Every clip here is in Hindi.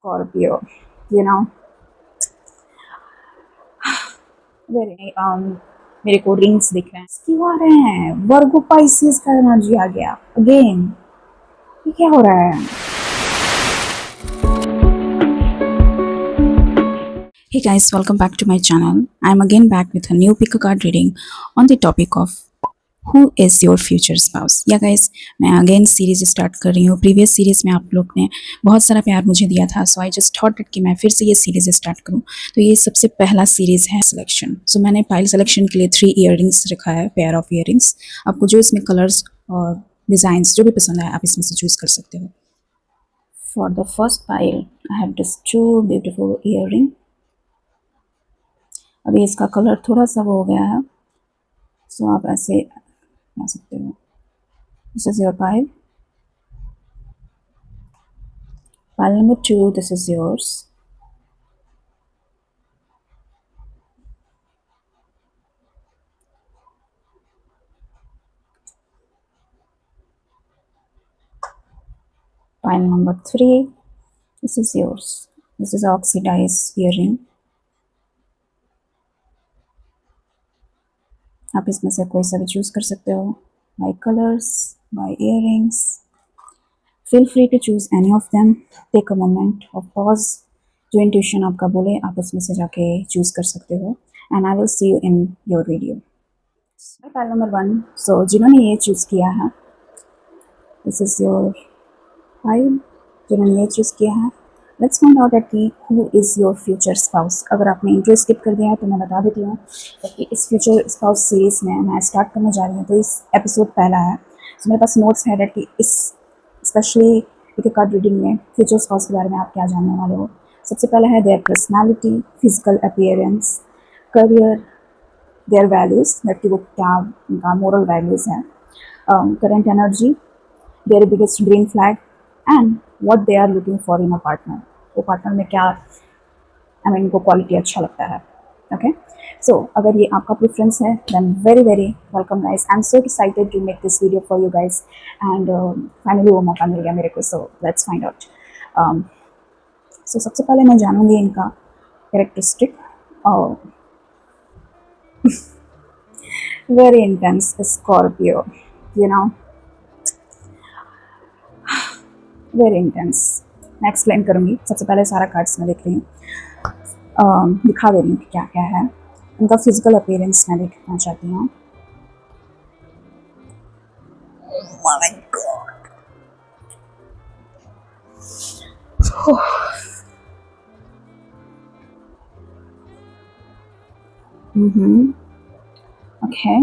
Scorpio, you know, very मेरे को रिंग्स दिख रहे हैं, क्यों आ रहे हैं? वर्गो पाइसेस का एनर्जी आ गया अगेन। ये क्या हो रहा है? Hey guys, welcome back to my channel. I'm again back with a new pick a card reading on the topic of who is your future spouse. या guys, मैं अगेन सीरीज स्टार्ट कर रही हूँ। प्रीवियस सीरीज में आप लोग ने बहुत सारा प्यार मुझे दिया था, सो आई जस्ट थॉट कि मैं फिर से ये सीरीज स्टार्ट करूँ। तो ये सबसे पहला सीरीज है सिलेक्शन। सो मैंने पाइल सिलेक्शन के लिए 3 इयररिंग्स रखा है, पेयर ऑफ इयररिंग्स। आपको जो इसमें कलर्स और डिज़ाइंस जो भी पसंद है आप इसमें से चूज़ कर सकते हो। For the first pile I have this 2 beautiful earring. अभी इसका कलर थोड़ा सा वो हो गया है, सो आप ऐसे आ सकते हो। This is your pile. Pile number 2, this is yours. Pile number 3, this is yours. This is oxidized earring. आप इसमें से कोई सा भी चूज कर सकते हो, by colors, by earrings. Feel free to choose any of them. Take a moment of pause. जो इंट्यूशन आपका बोले आप उसमें से जाके चूज कर सकते हो। And I will see you in your video. Pile number 1. So जिन्होंने ये चूज किया है, this is your pile. जिन्होंने ये चूज किया है, लेट्स फाइंड आउट एट की who is your future spouse. अगर आपने इंट्रो स्किप कर दिया है तो मैं बता देती हूँ कि इस फ्यूचर स्पाउस सीरीज़ में मैं स्टार्ट करने जा रही हूँ। तो इस एपिसोड पहला है, तो मेरे पास नोट्स है डेट कि इस स्पेशली एक कार्ड रीडिंग में फ्यूचर स्पाउस के बारे में आप क्या जानने वाले हो। सबसे पहला है their personality, physical appearance, career, their values, that कि वो क्या उनका मोरल वैल्यूज़ है, current energy, their biggest green flag and what they are looking for in a partner. वो पार्टनर में क्या उनको क्वालिटी अच्छा लगता है। ओके, सो अगर ये आपका प्रेफरेंस है then very very welcome guys. I am so excited to make this video for you guys and finally वो मौका मिल गया मेरे को। So let's find out. So सबसे पहले मैं जानूंगी इनका characteristic. Very intense Scorpio, you know, very intense. मैं एक्सप्लेन करूँगी। सबसे पहले सारा कार्ड्स मैं देख रही हूँ, दिखा दे रही हूँ कि क्या क्या है। उनका फिजिकल अपीयरेंस मैं देखना चाहती हूँ। My God, okay,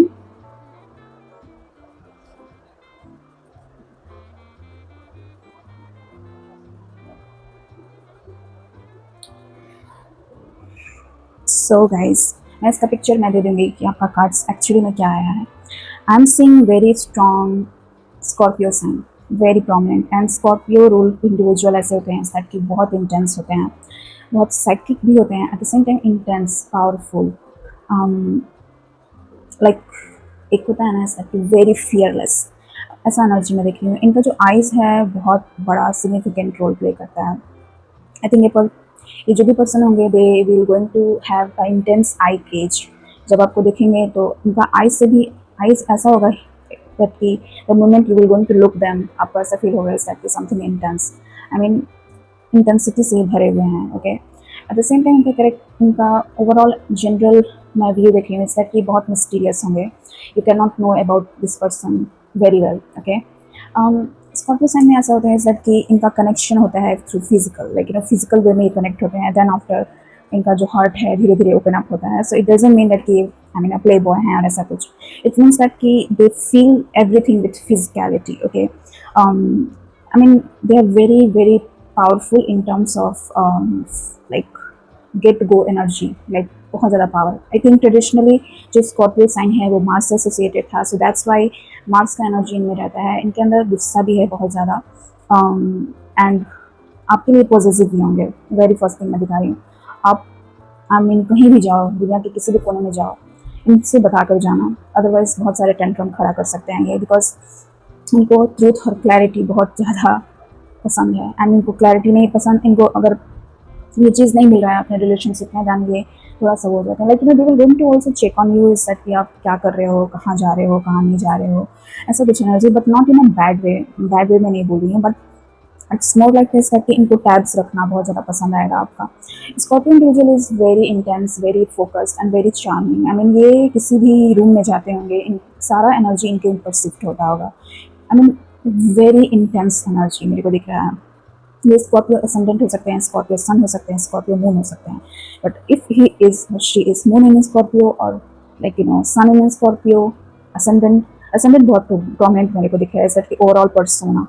so guys मैं इसका पिक्चर मैं दे दूँगी कि आपका कार्ड्स एक्चुअली में क्या आया है। I am seeing very strong Scorpio sign, very prominent. And Scorpio rule individual ऐसे होते हैं दैट कि बहुत इंटेंस होते हैं, बहुत साइकिक भी होते हैं, eight the same time intense, powerful, like एक होता है ना ऐसा कि वेरी फियरलेस, ऐसा एनर्जी में देख रही हूँ। इनका जो आइज़ है बहुत बड़ा सिग्निफिकेंट रोल प्ले करता है। आई थिंक ये जो भी पर्सन होंगे they will going to have a intense eye gaze. जब आपको देखेंगे तो उनका आइज से भी आइज ऐसा होगा कि the moment you will going to look them आपको ऐसा फील होगा that something intense, I mean intensity से भरे हुए हैं। Okay, at the same time उनका करेक्ट, उनका ओवरऑल जनरल मैं व्यू देख रही हूँ दैट कि बहुत मिस्टीरियस होंगे। You can not know about this person very well. Okay, Scorpio sign में ऐसा होता है दैट कि इनका कनेक्शन होता है थ्रू फिजिकल, लाइक फिजिकल वे में ये कनेक्ट होते हैं, देन आफ्टर इनका जो हार्ट है धीरे धीरे ओपन अप होता है। So it doesn't mean that कि आई मीन प्ले बॉय हैं और ऐसा कुछ। इट मीन्स दैट कि they feel everything with physicality. Okay, I mean they are very very powerful in terms of like get go energy, like बहुत ज़्यादा पावर। आई थिंक ट्रेडिशनली जो स्कॉर्पियो साइन है वो मार्स से एसोसिएटेड था, सो दैट्स वाई मार्स का एनर्जी इनमें रहता है। इनके अंदर गुस्सा भी है बहुत ज़्यादा, एंड आपके लिए पॉजिटिव भी होंगे। वेरी फर्स्ट थिंग मैं दिखा रही हूँ, आप आई मीन कहीं भी जाओ, दुनिया के किसी भी कोने में जाओ, इनसे बता कर जाना, अदरवाइज बहुत सारे टेंट्रम खड़ा कर सकते हैं ये, बिकॉज उनको ट्रूथ और क्लैरिटी बहुत ज़्यादा पसंद है एंड इनको क्लैरिटी नहीं पसंद, इनको अगर ये चीज़ नहीं मिल रहा है अपने रिलेशनशिप में, दैन ये थोड़ा सा वो हो जाता है, like they will going to also check on you, is that कि आप क्या कर रहे हो, कहाँ जा रहे हो, कहाँ नहीं जा रहे हो, ऐसा कुछ energy, but not in a bad way में नहीं बोल रही हूँ, but it's more like this कि इनको टैब्स रखना बहुत ज़्यादा पसंद आएगा आपका। Scorpion individual is very intense, very focused and very charming. I mean ये किसी भी रूम में जाते होंगे, इन सारा एनर्जी इनके ऊपर शिफ्ट होता होगा। आई मीन वेरी इंटेंस एनर्जी मेरे को दिख रहा है। ये स्कॉर्पियो असेंडेंट हो सकते हैं, स्कॉर्पियो सन हो सकते हैं, स्कॉर्पियो मून हो सकते हैं, but if he is she is moon in Scorpio और like sun in Scorpio, ascendant ascendant बहुत प्रोमिनेंट मेरे को दिख रहा है सर कि ओवरऑल पर्सोना।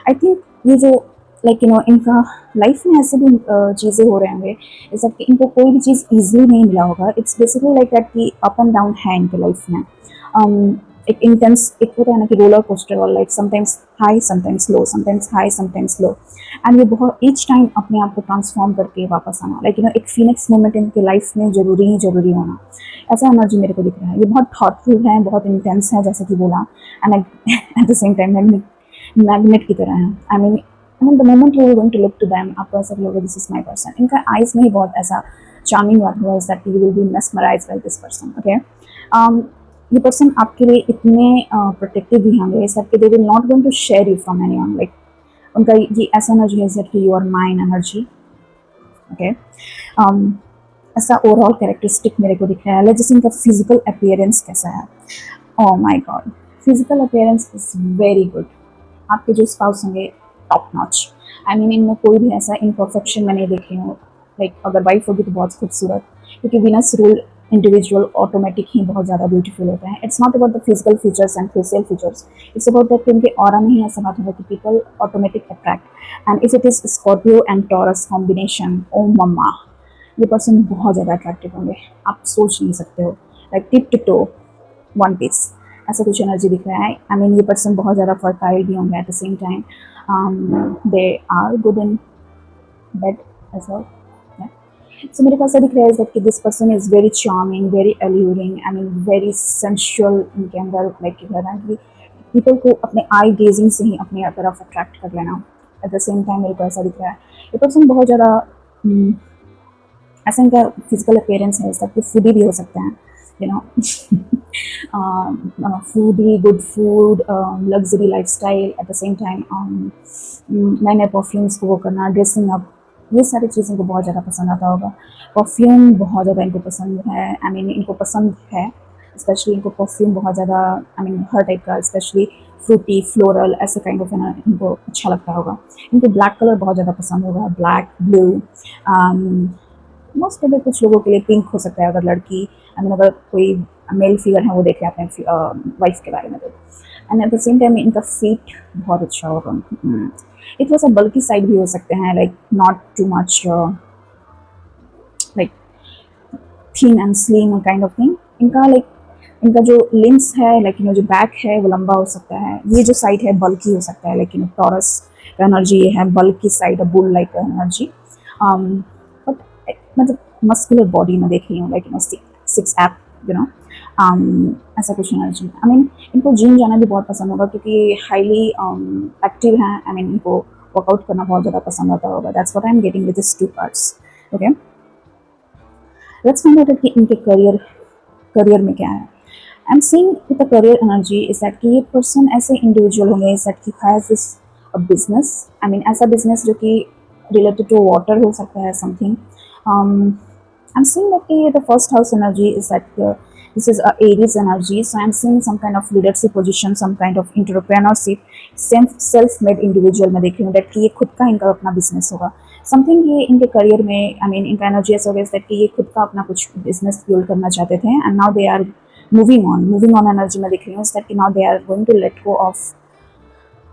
आई थिंक ये जो लाइक इनका लाइफ में ऐसे भी चीज़ें हो रहे होंगे जैसे कि इनको कोई भी चीज़ ईजिली नहीं मिला होगा। इट्स बेसिकली लाइक दैट कि अप एंड डाउन है इनके लाइफ में। एक इंटेंस एक होता है ना कि रोलर कोस्टर वाला, like sometimes high sometimes low, sometimes high sometimes low, and ये बहुत ईच टाइम अपने आप को ट्रांसफॉर्म करके वापस आना, लाइक एक फीनिक्स मोमेंट इनके लाइफ में जरूरी होना, ऐसा एनर्जी मेरे को दिख रहा है। ये बहुत थॉटफुल है, बहुत इंटेंस है जैसे कि बोला, and at the same time magnet की तरह है। The moment you are going to look to them, आपको ऐसा लगेगा दिस इज माय पर्सन। इनका आइज में ही बहुत ऐसा चार्मिंग बात हुआ is that you will be mesmerised by this person. Okay, ये पर्सन आपके लिए इतने प्रोटेक्टिव भी होंगे सर कि they will not going to share you from anyone, like उनका ये ऐसा एनर्जी है सर कि you are mine energy. Okay, ऐसा ओवरऑल कैरेक्टरिस्टिक मेरे को दिख रहा है। जैसे इनका फिजिकल अपीयरेंस कैसा है, ओह my God, physical appearance is very good. आपके जो स्पाउस होंगे टॉप नॉच। आई मीन इनमें कोई भी ऐसा इम्परफेक्शन मैं नहीं देखी हूँ, लाइक अगर वाइफ होगी तो बहुत खूबसूरत, क्योंकि वीनस रूल इंडिविजुअल ऑटोमेटिक ही बहुत ज़्यादा ब्यूटीफुल होता है। It's not about the physical features and facial features, it's about that कि उनके ऑरा में ही ऐसा बात होगा कि people automatic attract. And if it is Scorpio and Taurus combination, ओ मम्मा, ये पर्सन बहुत ज़्यादा अट्रैक्टिव होंगे, आप सोच नहीं सकते हो, like tip to toe one piece, ऐसा कुछ एनर्जी दिख रहा है। आई मीन ये पर्सन बहुत ज़्यादा फर्टाइल भी होंगे at the same time, they are good in bed as well. So मेरे पास दिख रहा है कि this person is very charming, very alluring, I mean very sensual इनके अंदर, लाइक कह रहा है कि पीपल को अपने आई गेजिंग से ही अपने तरफ अट्रैक्ट कर लेना। एट द सेम टाइम मेरे को ऐसा दिख रहा है ये पर्सन बहुत ज़्यादा ऐसा इनका फिजिकल अपीयरेंस है इसका कि फूडी भी हो सकते हैं, you know, foodie, good food, luxury life style, eight the same time नए नए परफ्यूम्स को वो करना, ड्रेसिंग अप, ये सारी चीज़ इनको बहुत ज़्यादा पसंद आता होगा। परफ्यूम बहुत ज़्यादा इनको पसंद है, आई मीन इनको पसंद है, स्पेशली इनको परफ्यूम बहुत ज़्यादा, आई मीन हर टाइप का, स्पेशली फ्रूटी, फ्लोरल, ऐसे काइंड ऑफ इनको अच्छा लगता होगा। इनको ब्लैक कलर बहुत ज़्यादा पसंद होगा, ब्लैक, ब्लू, मोस्ट ऑफ कुछ लोगों के लिए पिंक हो सकता है अगर लड़की, आई मीन अगर कोई मेल फिगर है वो देखे अपने वाइफ के बारे में तो। And at the same time इनका फीट बहुत अच्छा होगा, ये थोड़ा सा बल्कि साइड भी हो सकते हैं, like not too much like thin and slim kind of thing. इनका लाइक इनका जो लिंस है, लाइक जो बैक है वो लंबा हो सकता है, ये जो साइड है बल्कि हो सकता है, लाइक टॉरस का एनर्जी ये है बल्कि side, bull like energy, but मतलब मस्कुलर बॉडी में देख रही हूँ, like six app, you know, ऐसा कुछ एनर्जी। आई मीन इनको जिम जाना भी बहुत पसंद होगा क्योंकि हाईली एक्टिव हैं, आई मीन इनको वर्कआउट करना बहुत ज़्यादा पसंद आता होगा। That's what I am getting with this two parts. Okay, let's find out कि इनके करियर में क्या है। I am seeing with the career energy is that कि ये पर्सन ऐसे इंडिविजुअल होंगे इज दैट कि has this a business, I mean ऐसा बिजनेस जो कि रिलेटेड टू वाटर हो सकता है, something. I'm seeing that the first house energy is that this is a Aries energy, so I'm seeing some kind of leadership position, some kind of entrepreneurship, self-made individual मैं देख रही हूँ that कि ये खुद का इनका अपना business होगा, something ये इनके career में, I mean इनका energy ऐसा होगा that कि ये खुद का अपना कुछ business build करना चाहते थे and now they are moving on energy मैं देख रही हूँ that कि now they are going to let go of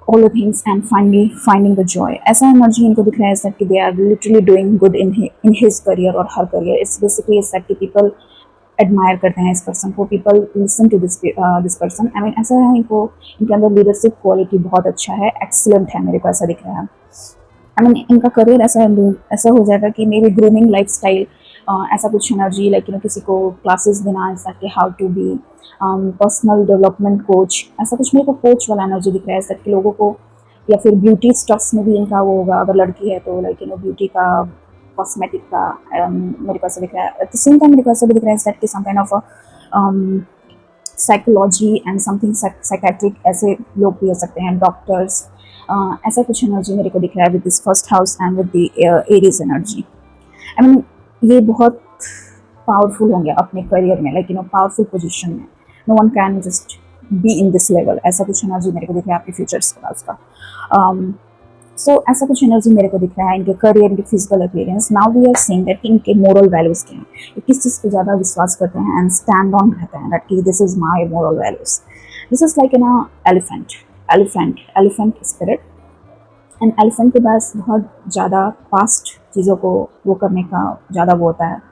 all the things and finding the joy. ऐसा एनर्जी इनको दिख रहा है that they are literally doing good in his career और her career. It's basically is that people admire करते हैं इस पर्सन को, people listen to this person. I mean ऐसा है इनको, इनके अंदर लीडरशिप क्वालिटी बहुत अच्छा है, एक्सीलेंट है, मेरे को ऐसा दिख रहा है। आई मीन इनका करियर ऐसा हो जाएगा कि may be grooming life style, ऐसा कुछ एनर्जी, लाइक किसी को क्लासेस देना, ऐसा कि how to be personal development coach, ऐसा कुछ मेरे को कोच वाला एनर्जी दिख रहा है, ऐसा कि लोगों को या फिर ब्यूटी स्टफ्स में भी इनका वो होगा, अगर लड़की है तो लाइक ब्यूटी का, कॉस्मेटिक का मेरे को ऐसा दिख रहा है। एट द सेम टाइम मेरे को ऐसा भी दिख रहा है दैट कि some kind of psychology and something psychiatric, ऐसे लोग भी हो सकते हैं, डॉक्टर्स, ऐसा कुछ एनर्जी मेरे को दिख रहा है with this first house and with the Aries energy. I mean ये बहुत पावरफुल होंगे अपने करियर में, लाइक पावरफुल पोजीशन में। No one can just be in this level, ऐसा कुछ एनर्जी मेरे को दिख रहा है आपके फ्यूचर्स के पास का। सो ऐसा कुछ एनर्जी मेरे को दिख रहा है इनके करियर, इनके physical appearance. Now we are seeing that इनके मोरल वैल्यूज क्या हैं, ये किस चीज़ पे ज़्यादा विश्वास करते हैं एंड स्टैंड ऑन रहते हैं, that this is my moral values. This is like an elephant, elephant spirit. And elephant के पास बहुत ज़्यादा पास्ट चीज़ों को वो करने का ज़्यादा वो होता है।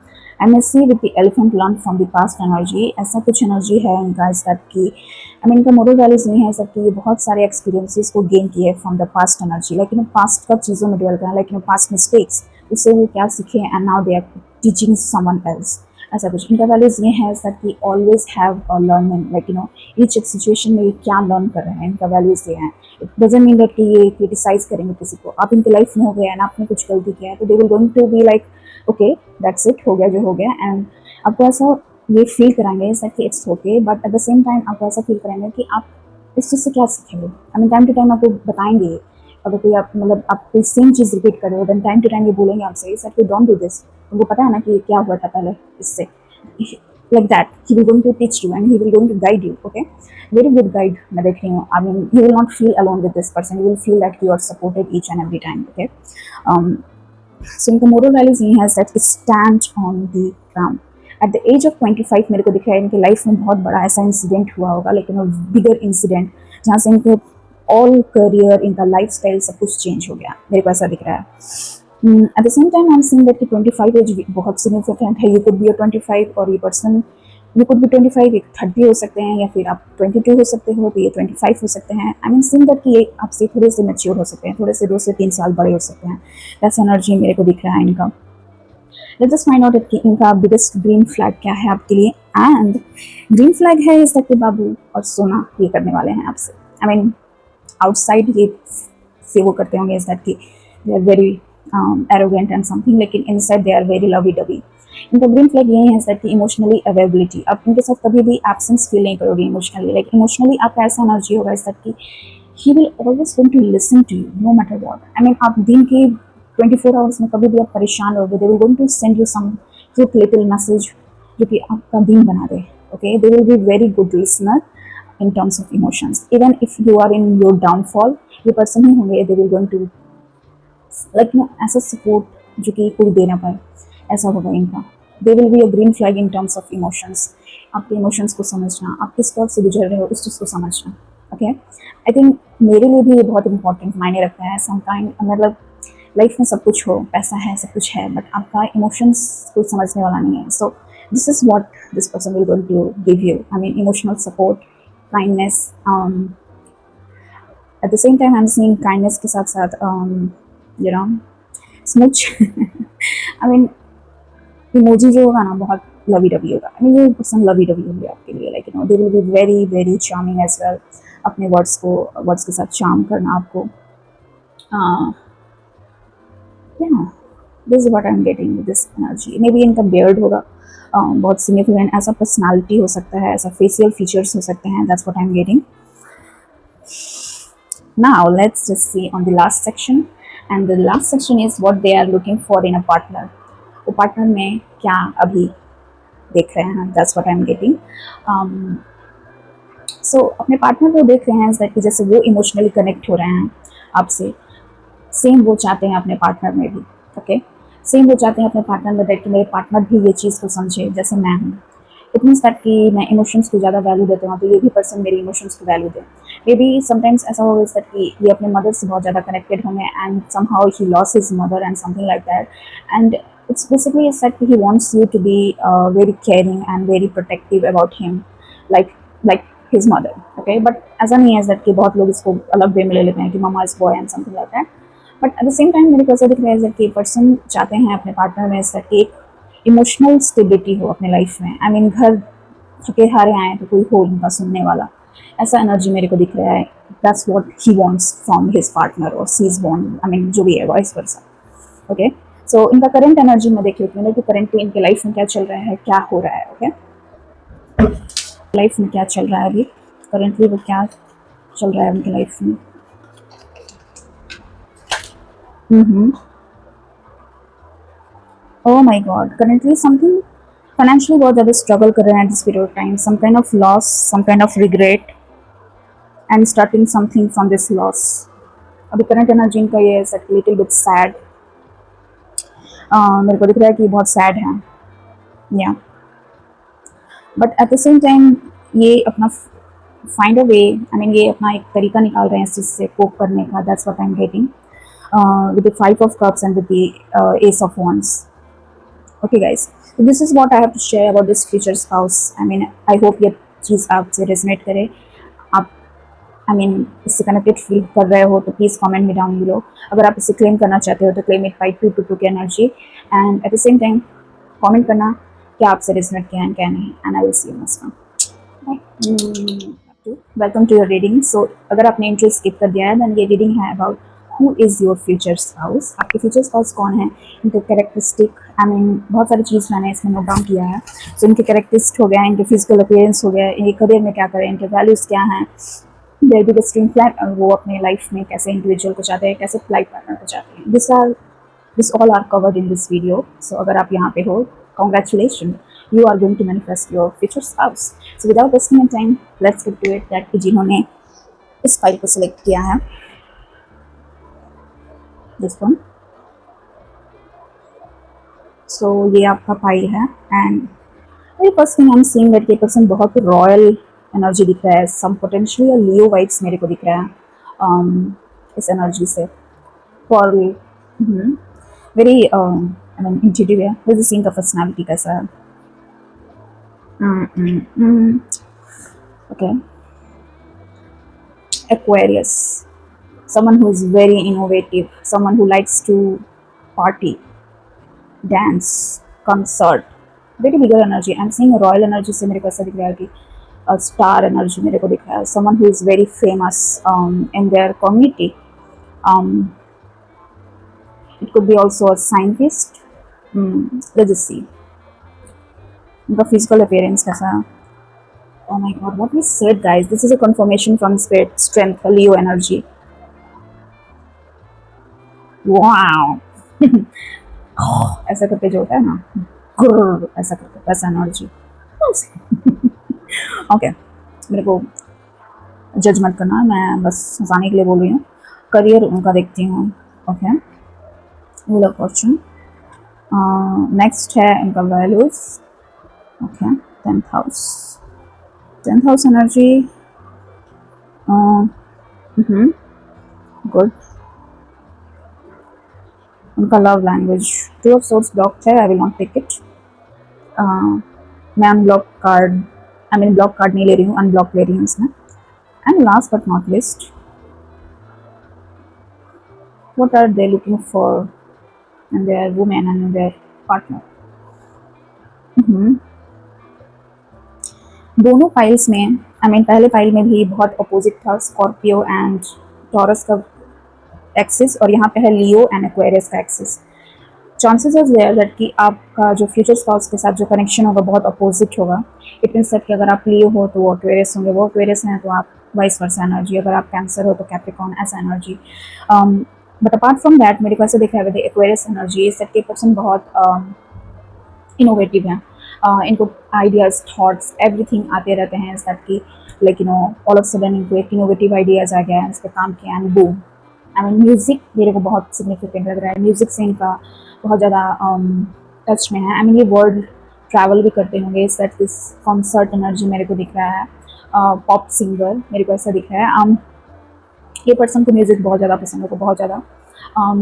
I may see with the elephant learn from the past energy, ऐसा कुछ एनर्जी है इनका इस टाइप की। आई मीन इनका मोरल वैल्यूज नहीं है सब कि ये बहुत सारे एक्सपीरियंसेस को गेन किए from the past energy, like past का चीज़ों में डिवेल करना, लाइक पास्ट मिस्टेक्स, उससे वो क्या सीखे and now they are teaching someone else. ऐसा कुछ इनका वैल्यूज ये है सर कि always have a learning, like each एक सिचुएशन में ये क्या लर्न कर रहे हैं, इनका वैल्यूज ये हैं। इट डजंट मीन दैट कि ये क्रिटिसाइज करेंगे किसी को। आप इनके लाइफ में हो गया एंड आपने कुछ गलती किया है तो they will going to be like okay that's it, हो गया जो हो गया, एंड आपको ऐसा ये फील कराएंगे सर कि it's okay, but at the same time आपको ऐसा फील कराएंगे कि आप इस चीज़ से क्या सीखेंगे। I mean time to time आपको बताएंगे, अगर कोई आप मतलब आप कोई सेम चीज़ रिपीट कर रहे हो देन टाइम टू टाइम ये बोलेंगे आपसे सर कि डोंट डू दिस, उनको पता है ना कि क्या हुआ था पहले इससे, like that he will going to teach you and he will going to guide you, okay, very good guide मैं देख रही हूँ। I mean you will not feel alone with this person, you will feel that you are supported each and every time, okay. So इनका moral values ये है that stand on the ground। At the age of 25 मेरे को दिख रहा है इनके लाइफ में बहुत बड़ा ऐसा इंसिडेंट हुआ होगा, लेकिन बिगर इंसिडेंट जहाँ से इनको ऑल करियर, इनका लाइफ स्टाइल सब कुछ चेंज हो गया, मेरे को ऐसा दिख रहा है। At the same time I am seeing that कि 25 एज बहुत सिग्निफिकेंट है। यू कुड बी 25 और ये पर्सन, यू कुड बी 25, एक 30 हो सकते हैं, या फिर आप 22 हो सकते हो, तो ये 25 हो सकते हैं। आई मीन सीइंग दैट कि ये आपसे थोड़े से मैच्योर हो सकते हैं, थोड़े से 2 से 3 साल बड़े हो सकते हैं, ऐसा एनर्जी मेरे को दिख रहा है इनका। लेट्स जस्ट फाइंड आउट कि इनका बिगेस्ट ग्रीन फ्लैग क्या है आपके लिए। एंड ग्रीन फ्लैग है इस तक कि बाबू और सोना ये करने वाले हैं आपसे। आई मीन आउटसाइड ये से वो करते होंगे इस दैट कि they are very arrogant and something, लेकिन inside they are very lovey dovey. इनका ग्रीन फ्लैग ये है दैट कि इमोशनली अवेलेबिलिटी, आप इनके साथ कभी भी एब्सेंस फील नहीं करोगे इमोशनली, लाइक इमोशनली आपका ऐसा एनर्जी होगा इस दैट कि he will always going to listen to you no matter what. I mean आप दिन के 24 आवर्स में कभी भी आप परेशान रहोगे, they will going to send you some cute little message जो कि आपका दिन बना दे, okay. They will be very good listener in terms of emotions, even if you are in your downfall, ये पर्सन ही होंगे they will going to like ऐसा सपोर्ट जो कि कोई दे ना पाए, ऐसा होगा इनका। they will be a green flag in terms of emotions, आपके इमोशंस को समझना, आप किस तरह से गुजर रहे हो उस चीज़ को समझना, ओके। आई थिंक मेरे लिए भी ये बहुत इंपॉर्टेंट मायने रखता है समटाइम। मतलब लाइफ में सब कुछ हो, पैसा है, सब कुछ है, बट आपका इमोशंस कोई समझने वाला नहीं है। So this is what this person will going to give you, I mean emotional support, kindness, at the same time I'm seeing kindness के साथ साथ you know smooch I mean emoji जो होगा ना बहुत लवी डवी होगा। I mean ये पर्सन लवी डवी होंगे आपके लिए, like they will be very very charming as well। अपने वर्ड्स के साथ charm करना आपको, this is what I'm getting with this energy। maybe इनका beard होगा बहुत सिग्निफिकेंट, ऐसा पर्सनालिटी हो सकता है, ऐसा फेशियल फीचर्स हो सकते हैं, that's what I am getting. Now let's just see on the last section, and the last section is what they are looking for in a partner. वो पार्टनर में क्या अभी देख रहे हैं, that's what I am getting. So अपने पार्टनर को देख रहे हैं दैट कि जैसे वो इमोशनली कनेक्ट हो रहे हैं आपसे, सेम वो चाहते हैं अपने पार्टनर में भी, ओके। सेम वो चाहते हैं अपने पार्टनर में दैट कि मेरे पार्टनर भी ये चीज़ को समझे जैसे मैं हूँ। इट मीन्स दैट कि मैं इमोशंस को ज़्यादा वैल्यू देता हूँ, तो ये भी पर्सन मेरे इमोशंस को value they. May be sometimes ऐसा होगा दैट कि ये अपने मदर से बहुत ज़्यादा कनेक्टेड होंगे and somehow he loss his mother and something like that, and it's basically is that he wants you to be very caring and very protective about him like his mother, okay. But ऐसा नहीं है दैट कि बहुत लोग इसको अलग वे में ले लेते हैं कि mama is boy and something like that. But at the same time मेरे को ऐसा दिख रहा है कि पर्सन चाहते हैं अपने पार्टनर में ऐसा कि एक इमोशनल स्टेबिलिटी हो अपने लाइफ में। आई मीन घर थके हारे आए तो कोई हो इनका सुनने वाला, ऐसा एनर्जी मेरे को दिख रहा है। That's what he wants from his partner और सी इज वांट, आई मीन जो भी है वाइस वर्सा। ओके, सो इनका करंट एनर्जी में देख लेती हूँ कि करंटली इनके लाइफ में क्या चल रहा है, क्या हो रहा है। ओके, लाइफ में क्या चल रहा है अभी, करंटली वो क्या चल रहा है उनकी लाइफ में। Oh my God, currently something financially बहुत ज़्यादा स्ट्रगल कर रहे हैं this period of time, some kind of loss, some kind of regret and starting something from this loss. अभी करंट एनर्जी इनका ये है लिटिल बिट सैड, मेरे को दिख रहा है कि बहुत सैड है या, but at the same time ये अपना find a way, I mean ये अपना एक तरीका निकाल रहे हैं इस चीज़ से कोप करने का। That's what I am getting with the Five of Cups and with the Ace of Wands. Okay guys, so this is what I have to share about this future spouse. I mean, I hope ये चीज़ आपसे रेजोनेट करे, आप आई मीन इससे कनेक्टेड फील कर रहे हो तो प्लीज़ कमेंट में डाउन बिलो। अगर आप इसे क्लेम करना चाहते हो तो क्लेम इट बाई 222 की energy, and at the same time comment करना कि आपसे रेजोनेट किया है क्या नहीं, and I will see you next time. Welcome to your reading. So अगर आपने इंट्रो स्किप कर दिया है देन ये रीडिंग है about who is your future spouse. आपके फ्यूचर स्पाउस कौन है, इनके कैरेक्टरिस्टिक, आई मीन बहुत सारी चीज़ मैंने इसमें नोट डाउन किया है। सो इनके कैरेक्टरिस्टिक हो गया, इनके फिजिकल अपीयरेंस हो गया, ये करियर में क्या करें, इनके वैल्यूज़ क्या हैं, there be the stream plan, वो अपने लाइफ में कैसे इंडिविजुअल को चाहते हैं, कैसे लाइफ पार्टनर को चाहते हैं। This all are covered in this video. So अगर आप यहाँ पे हो, congratulation, you are going to manifest your future spouse. So without wasting any time, let's get to it that कि जिन्होंने इस फाइल को सिलेक्ट किया है, this one. So ये आपका फाइल है, and very first thing I'm seeing that ये पर्सन बहुत रॉयल एनर्जी दिख रहा है, some potentially लियो वाइब्स मेरे को दिख रहा है इस एनर्जी से, for very I mean intuitive है। जैसे सीन का पर्सनैलिटी कैसा है। Okay, Aquarius, someone who is very innovative, someone who likes to party, dance, concert, very bigger energy. I'm seeing royal energy से मेरे को ऐसा दिख रहा है कि star energy मेरे को दिख रहा है, someone who is very famous in their community. It could be also a scientist. Let's just see. उनका फिजिकल अपीयरेंस कैसा है। Oh my God, what we said guys, this is a confirmation from spirit, strength, Leo energy. Wow. ऐसा करके जो होता है ना, ऐसा करके वैसा एनर्जी। ओके, मेरे को जज मत करना, मैं बस हंसाने के लिए बोल रही हूँ। करियर उनका देखती हूँ। Okay, wheel of fortune, next है इनका values. Okay, 10th house energy, good. उनका love language, 2 of swords block है, I will not take it. मैं unblock card, I mean block card नहीं ले रही हूँ, अनब्लॉक ले रही हूँ इसमें। And last but not least, what are they looking for in their woman and in their partner? दोनों फाइल्स में, आई मीन पहले फाइल में भी बहुत अपोजिट था, स्कॉर्पियो एंड टॉरस का एक्सिस, और यहाँ पे है लियो एंड एक्वेरियस का axis. Chances are there that कि आपका जो फ्यूचर स्पाउस के साथ जो कनेक्शन होगा बहुत अपोजिट होगा। इट मीन्स दैट कि अगर आप लियो हो तो वो एक्वेरियस होंगे, वो एक्वेरियस हैं तो आप वाइस वर्सा एनर्जी, अगर आप कैंसर हो तो कैप्रिकॉर्न, ऐसा energy. But apart from that मेरे को ऐसा दिख रहा है with Aquarius energy is that के पर्सन बहुत इनोवेटिव हैं। इनको आइडियाज़, थॉट्स, एवरीथिंग आते रहते हैं। इस दैट की like you know all of sudden इनको एक इनोवेटिव आइडियाज़ आ गया है, इस पर काम किया, and boom. I mean music मेरे को बहुत सिग्निफिकेंट लग रहा है, म्यूज़िक से इनका बहुत ज़्यादा टच में है। आई मीन ये वर्ल्ड ट्रैवल भी करते होंगे। Is that this concert energy मेरे को दिख रहा है, पॉप सिंगर मेरे को ऐसा दिख रहा है। ये पर्सन को म्यूज़िक बहुत ज़्यादा पसंद होगा, बहुत ज़्यादा।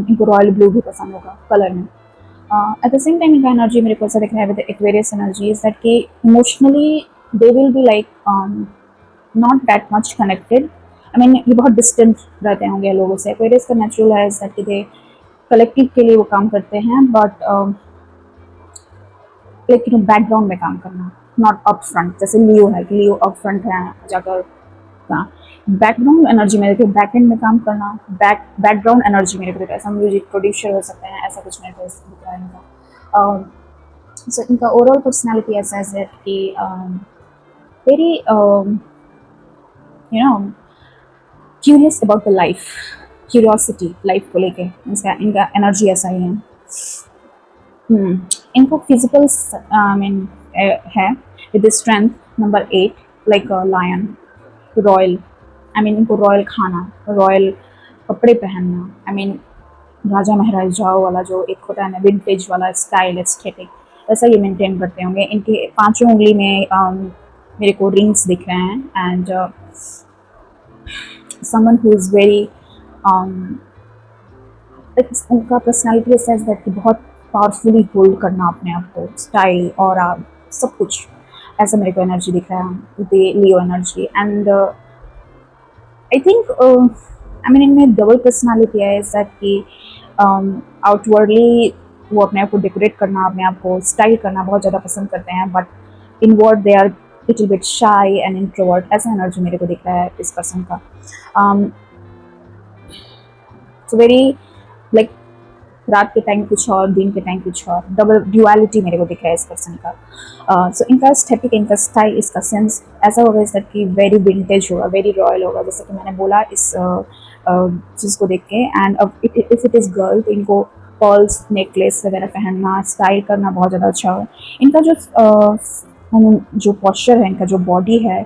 इनको रॉयल ब्लू भी पसंद होगा कलर में। एट द सेम टाइम इनका एनर्जी मेरे को ऐसा दिख रहा है with Aquarius energy is that कि emotionally they will be like not that much connected. I mean ये बहुत डिस्टेंट रहते होंगे लोगों से। एक्वेरियस का नेचुरल है इज दैट कि दे कलेक्टिव के लिए वो काम करते हैं, but like you no background में काम करना, नॉट अप फ्रंट। जैसे लियो है कि लियो अप फ्रंट है जाकर, बैकग्राउंड एनर्जी मेरे को बैक एंड में काम करना, बैकग्राउंड एनर्जी मेरे को ऐसा म्यूजिक प्रोड्यूसर हो सकते हैं, ऐसा कुछ मेरे को दिख रहा है इनका। सो इनका ओवरऑल पर्सनैलिटी ऐसा है कि very you know curious about the life, curiosity life को लेके इनका एनर्जी ऐसा ही है। इनका फिजिकल आई मीन है with strength number 8 like lion, royal, I mean इनको रॉयल खाना, रॉयल कपड़े पहनना, आई मीन राजा महाराजाओं वाला जो एक होता है ना विंटेज वाला स्टाइल एस्थेटिक, वैसा ये मेंटेन करते होंगे। इनके पांचों उंगली में मेरे को रिंग्स दिख रहे हैं and someone who is very उनका पर्सनैलिटी सेंस दैट कि बहुत पावरफुली होल्ड करना अपने आप को, स्टाइल और सब कुछ ऐसा मेरे को एनर्जी दिख रहा है, Leo energy. And I think I mean इनमें डबल पर्सनालिटी है, ऐसा कि आउटवर्डली वो अपने आप को डेकोरेट करना, अपने आप को स्टाइल करना बहुत ज़्यादा पसंद करते हैं, but inward they are little bit shy and introvert, ऐसा एनर्जी मेरे को दिख रहा है इस पर्सन का। सो वेरी लाइक रात के टाइम कुछ और, दिन के टाइम कुछ और, डबल ड्यूअलिटी मेरे को दिख रहा है इस पर्सन का। सो इनका एस्थेटिक, इनका स्टाइल, इसका सेंस ऐसा होगा इस कि वेरी विंटेज होगा, वेरी रॉयल होगा, जैसे कि मैंने बोला इस चीज़ को देख के। And if it is girl तो इनको पर्ल्स नेकलेस वगैरह पहनना, स्टाइल करना बहुत ज़्यादा अच्छा होगा। इनका जो पॉस्चर है, इनका जो बॉडी है,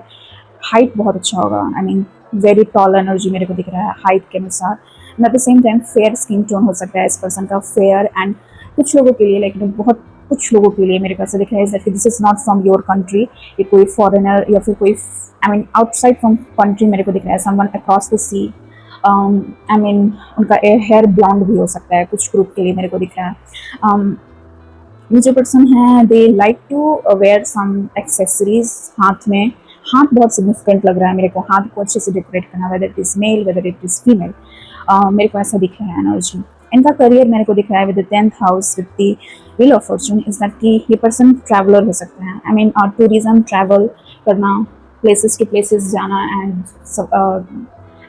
हाइट बहुत अच्छा होगा, आई मीन वेरी टॉल एनर्जी मेरे को दिख रहा है हाइट के अनुसार। Eight the same time fair skin tone हो सकता है इस पर्सन का, फेयर। एंड कुछ लोगों के लिए लाइक बहुत कुछ लोगों के लिए मेरे को ऐसा दिख रहा है कि this is not from your country, ये कोई फॉरेनर या फिर कोई I mean outside from country मेरे को दिख रहा है, someone across the sea. I mean उनका हेयर ब्लॉन्ड भी हो सकता है कुछ ग्रुप के लिए मेरे को दिख रहा है। ये जो पर्सन है they like to wear some accessories, हाथ में, हाथ बहुत सिग्निफिकेंट लग रहा है मेरे को, हाथ को अच्छे से डेकोरेट करना, whether it is male whether it is female, मेरे को ऐसा दिख रहा है एनर्जी। इनका करियर मेरे को दिख रहा है with the 10th house with the wheel of fortune, is that कि ये पर्सन ट्रैवलर हो सकते हैं, आई मीन टूरिज्म, ट्रैवल करना, प्लेसेस टू प्लेसेस जाना। And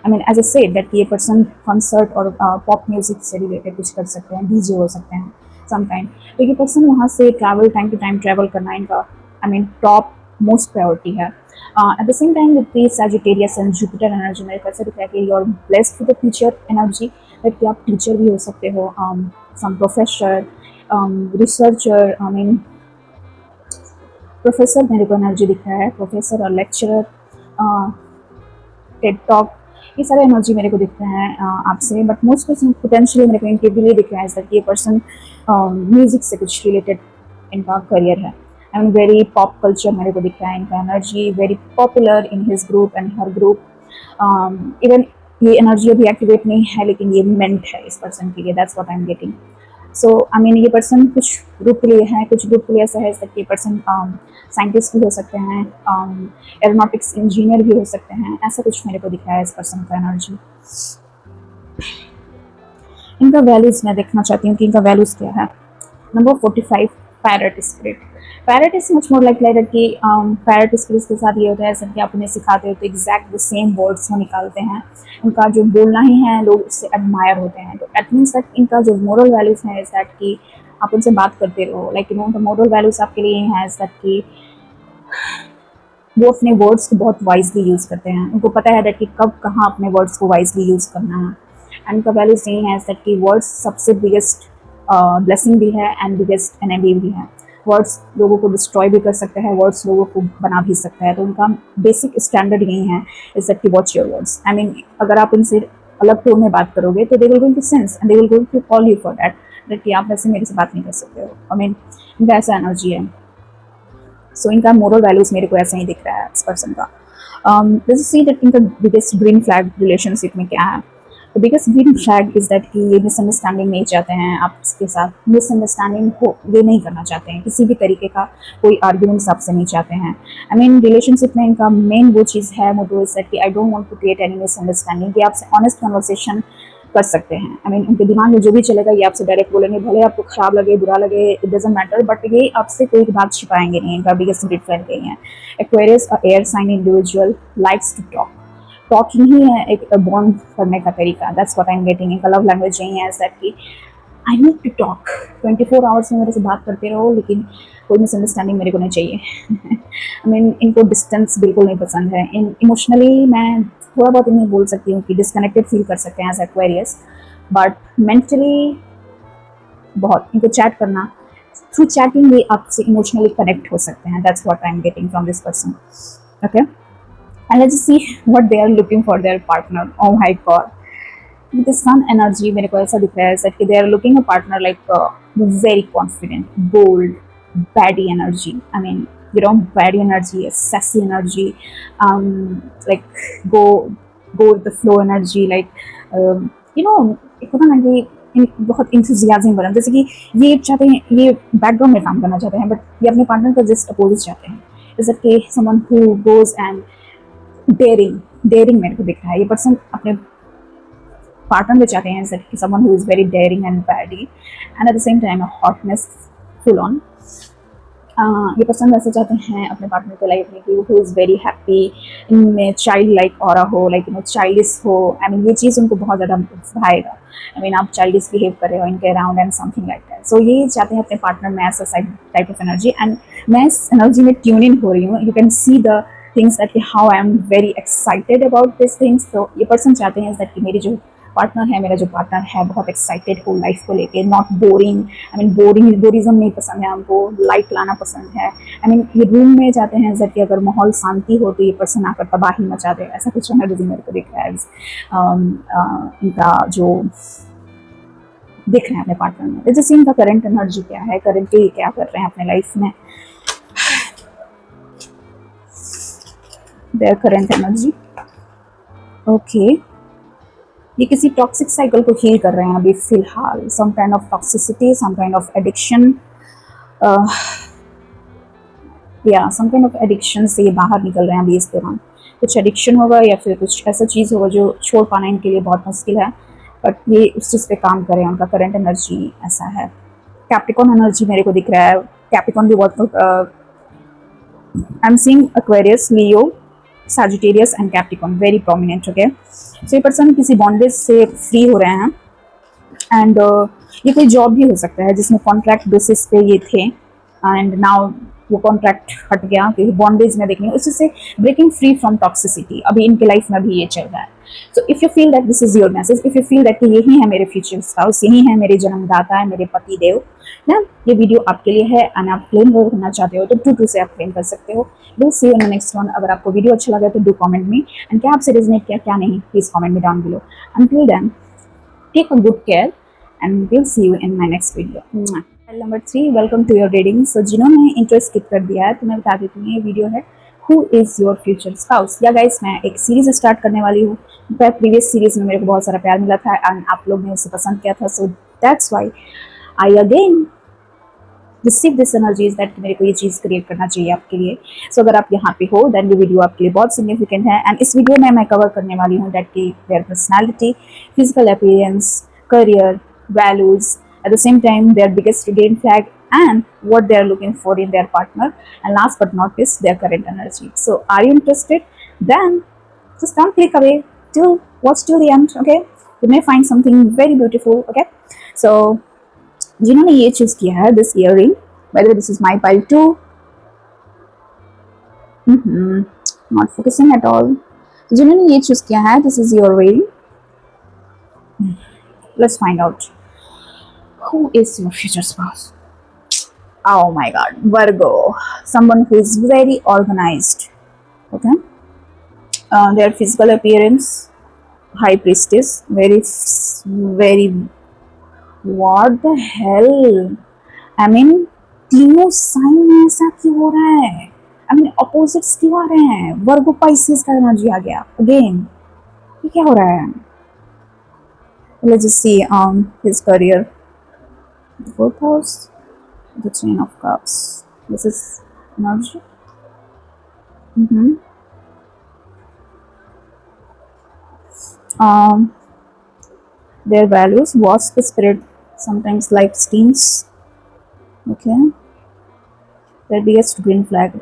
I mean as a said that ये पर्सन कंसर्ट और पॉप म्यूजिक से रिलेटेड कुछ कर सकते हैं, डीजे हो सकते हैं समटाइम। तो ये पर्सन वहाँ से travel, time to time travel करना इनका I mean top most priority है। At the same time with the Sagittarius and Jupiter energy मेरे को ऐसा दिख रहा है कि you are blessed with the teacher energy, that कि आप टीचर भी हो सकते हो, some professor, researcher, I mean professor मेरे को एनर्जी दिख रहा है, प्रोफेसर और लेक्चरर, टेड टॉक, ये सारे एनर्जी मेरे को दिख रहे हैं आपसे। बट मोस्ट पोटेंशियली मेरे को इनके लिए दिख रहा है सर कि ये पर्सन म्यूजिक से कुछ रिलेटेड इनका करियर है, आई मीन वेरी पॉप कल्चर मेरे को दिख रहा है इनका energy, very popular in his group and her group. Even ये एनर्जी अभी एक्टिवेट नहीं है लेकिन ये मेंट है इस पर्सन के लिए, that's what I am getting. So I mean ये पर्सन कुछ ग्रुप के लिए है, कुछ ग्रुप के लिए ऐसा है कि ये पर्सन साइंटिस्ट भी हो सकते हैं, एरोनॉटिक्स इंजीनियर भी हो सकते हैं, ऐसा कुछ मेरे को दिख रहा है इस पर्सन का एनर्जी। इनका वैल्यूज मैं देखना चाहती हूँ कि इनका वैल्यूज क्या है। Number 45 parrot spirit. Parrot is much more like कि पैरट स्पिरिट के साथ ये होता है जैसे कि आप उन्हें सिखाते हो तो एग्जैक्ट द सेम वर्ड्स वो निकालते हैं, इनका जो बोलना ही है लोग उससे एडमायर होते हैं। तो एट मीन्स दैट इनका जो मोरल वैल्यूज है इज दैट कि आप उनसे बात करते रहो, like you know the moral values आपके लिए है इज दैट कि वो अपने वर्ड्स को बहुत वाइजली यूज़ करते हैं, उनको पता है दैट कि कब कहाँ अपने वर्ड्स को वाइजली यूज़ करना है। एंड का वैल्यूज यही है दैट कि वर्ड्स सबसे बिगेस्ट ब्लेसिंग भी है एंड बिगेस्ट एनिमी भी है। वर्ड्स लोगों को डिस्ट्रॉय भी कर सकता है, वर्ड्स लोगों को बना भी सकता है। तो उनका बेसिक स्टैंडर्ड यही है इज दैट कि watch your words, I mean अगर आप उनसे अलग टोन में बात करोगे तो they will going to sense and they will going to call you for that कि आप वैसे मेरे से बात नहीं कर सकते हो, आई मीन इनका ऐसा एनर्जी है। सो इनका मोरल वैल्यूज मेरे को ऐसा ही दिख रहा है इस पर्सन का। लेट्स सी दैट इनका बिगेस्ट ग्रीन फ्लैग रिलेशनशिप में क्या है। The biggest green flag is that कि ये मिसअंडरस्टैंडिंग नहीं चाहते हैं आपके साथ, मिसअंडरस्टैंडिंग हो ये नहीं करना चाहते हैं, किसी भी तरीके का कोई आर्ग्यूमेंट्स आपसे नहीं चाहते हैं। आई मीन रिलेशनशिप में इनका मेन वो चीज़ है मोटो इज दैट कि I don't want to create any misunderstanding, कि आपसे ऑनेस्ट कन्वर्सेशन कर सकते हैं। आई मीन उनके दिमाग में जो भी चलेगा ये आपसे डायरेक्ट बोलेंगे, भले आपको खराब लगे, बुरा लगे, इट डजंट मैटर, बट ये आपसे कोई बात छिपाएंगे नहीं। इनका बिगेस्ट ग्रीन फ्लैग नहीं है। Aquarius, air sign individual, likes to talk, talking ही है एक बॉन्ड करने का तरीका. That's what I am getting. इनका लव लैंग्वेज यही है दैट कि I need to talk 24 hours में मेरे से बात करते रहो, लेकिन कोई मिसअंडरस्टैंडिंग मेरे को नहीं चाहिए. आई मीन इनको डिस्टेंस बिल्कुल नहीं पसंद है. इमोशनली मैं थोड़ा बहुत इन्हें बोल सकती हूँ कि डिस्कनेक्टेड फील कर सकते हैं एज एक्वेरियस, बट मेंटली बहुत इनको चैट करना, थ्रू चैटिंग ये आपसे इमोशनली कनेक्ट हो सकते हैं. That's what I am getting from this person. Okay, and let's see what they are looking for their partner. Oh my God, with the sun energy मेरे को ऐसा दिख रहा है कि they are looking a partner like very confident, bold, baddie energy. I mean, you know, baddie energy, sassy energy, um, like go go with the flow energy, like you know, एक होता ना कि बहुत इंथुजियाज्म बना, जैसे कि ये चाहते हैं, ये बैकग्राउंड में काम करना चाहते हैं, बट ये अपने पार्टनर का जस्ट अपोजिट चाहते हैं. इज दैट कि someone who goes and daring, daring मेरे को दिख रहा है. ये पर्सन अपने पार्टनर में चाहते हैं कि someone who is very daring and batty and at the same time a hotness full on. ये पर्सन वैसे चाहते हैं अपने पार्टनर के लाइफ में कि who is very happy, इनमें चाइल्ड लाइक ऑरा हो, लाइक यू नो चाइल्डिश हो. आई मीन ये चीज़ उनको बहुत ज़्यादा भाएगा. आई मीन आप चाइल्डिश बिहेव कर रहे हो इनके around and something like that. So ये चाहते हैं अपने पार्टनर में ऐसा टाइप ऑफ एनर्जी, एंड मैं इस एनर्जी में ट्यून इन हो रही हूँ. You can see the things that how I am very excited about this things. तो ये पर्सन चाहते हैं दैट कि मेरी जो पार्टनर है, मेरा जो पार्टनर है बहुत एक्साइटेड हो लाइफ को लेके, नॉट बोरिंग. आई मीन बोरिज्म नहीं पसंद है हमको, लाइट लाना पसंद है. आई मीन ये रूम में जाते हैं जैसे कि अगर माहौल शांति हो तो ये पर्सन आकर तबाही मचा दे, ऐसा कुछ एनर्जी मेरे को दिख रहा है. इनका जो दिख रहा है अपने पार्टनर में, जैसे इनका करंट एनर्जी क्या है, करंटली क्या कर रहे हैं अपने लाइफ में, देयर करंट एनर्जी. ओके, ये किसी टॉक्सिक साइकिल को हील कर रहे हैं अभी फिलहाल. Some kind of toxicity, some kind of addiction, या सम काइंड ऑफ एडिक्शन से ये बाहर निकल रहे हैं अभी इस दौरान. कुछ एडिक्शन होगा या फिर कुछ ऐसा चीज़ होगा जो छोड़ पाना इनके लिए बहुत मुश्किल है, बट ये उस चीज़ पे काम करें. उनका करंट एनर्जी ऐसा है. कैप्रिकॉर्न एनर्जी मेरे को दिख रहा है. कैप्रिकॉर्न भी बहुत आई am seeing Aquarius, Leo, Sagittarius and Capricorn very prominent. Okay, so ये पर्सन किसी बॉन्डेज से फ्री हो रहे हैं, एंड ये कोई जॉब भी हो सकता है जिसमें कॉन्ट्रैक्ट बेसिस पे ये थे, एंड नाउ वो कॉन्ट्रैक्ट हट गया कि बॉन्डेज में देखनी, उससे ब्रेकिंग फ्री फ्रॉम टॉक्सिसिटी अभी इनके लाइफ में भी ये चल रहा है. सो if you feel that this is your message, if you feel that कि यही है मेरे फ्यूचर स्पाउस, यही है मेरे जन्मदाता, है मेरे पति देव ना, ये वीडियो आपके लिए है, एंड आप क्लेम करना चाहते हो तो 2 से आप क्लेम कर सकते हो. Will see you in the next one. अगर आपको वीडियो अच्छा लगा तो डू कमेंट में, एंड क्या आपसे रेजोनेट किया क्या नहीं, प्लीज कमेंट में down below. Until then, take a good care and we'll see you in my next video. Number 3, welcome to your reading. So जिन्होंने इंटरेस्ट स्किप कर दिया है तो मैं बता देती हूँ ये वीडियो है Who is your future spouse. या गाइस मैं एक सीरीज स्टार्ट करने वाली हूँ. प्रीवियस सीरीज में मेरे को बहुत सारा प्यार मिला था एंड आप लोग ने उसे पसंद किया था, so that's Y I again receive this energies that मेरे को ये चीज़ क्रिएट करना चाहिए आपके लिए. सो अगर आप यहाँ पे हो देन ये वीडियो आपके लिए बहुत सिग्निफिकेंट है. एंड इस वीडियो में मैं कवर करने वाली हूँ दैट की there personality, physical appearance, career, values, at the same time their biggest green flag and what they are looking for in their partner, and last but not least their current energy. So are you interested? Then just don't click away, till watch till the end. Okay, you may find something very beautiful. Okay, so जिन्होंने ये चूज किया है this earring, by the way this is my pile too. Not focusing at all. जिन्होंने ये चूज किया है this is your ring. Let's find out who is your future spouse. Oh my god, Virgo, someone who is very organized. Okay, their physical appearance, high priestess, very what the hell. I mean तीनों साइन में ऐसा क्यों हो रहा है? I mean opposites क्यों आ रहे हैं? वर्गो पाइसेस का एनर्जी आ गया अगेन. ये क्या हो रहा है? Let's just see his career. The 4th house, the Chain of Cups. This is energy. Their values: wasp spirit, sometimes life steams. Okay. Their biggest green flag: